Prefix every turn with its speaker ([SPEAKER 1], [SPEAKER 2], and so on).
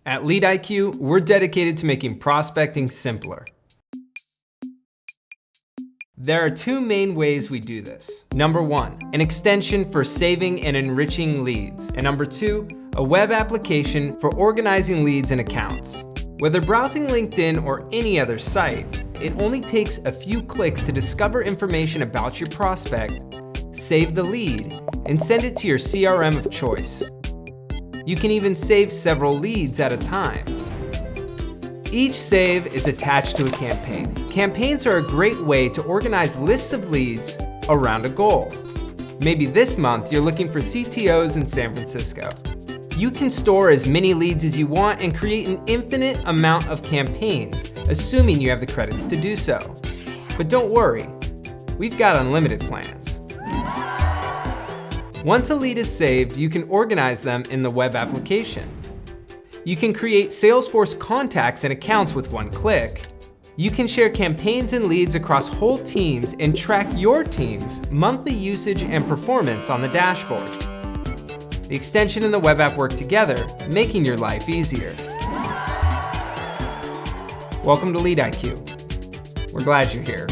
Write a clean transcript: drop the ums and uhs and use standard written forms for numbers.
[SPEAKER 1] At LeadIQ, we're dedicated to making prospecting simpler. There are two main ways we do this. Number one, an extension for saving and enriching leads. And number two, a web application for organizing leads and accounts. Whether browsing LinkedIn or any other site, it only takes a few clicks to discover information about your prospect, save the lead, and send it to your CRM of choice. You can even save several leads at a time. Each save is attached to a campaign. Campaigns are a great way to organize lists of leads around a goal. Maybe this month you're looking for CTOs in San Francisco. You can store as many leads as you want and create an infinite amount of campaigns, assuming you have the credits to do so. But don't worry, we've got unlimited plans. Once a lead is saved, you can organize them in the web application. You can create Salesforce contacts and accounts with one click. You can share campaigns and leads across whole teams and track your team's monthly usage and performance on the dashboard. The extension and the web app work together, making your life easier. Welcome to LeadIQ. We're glad you're here.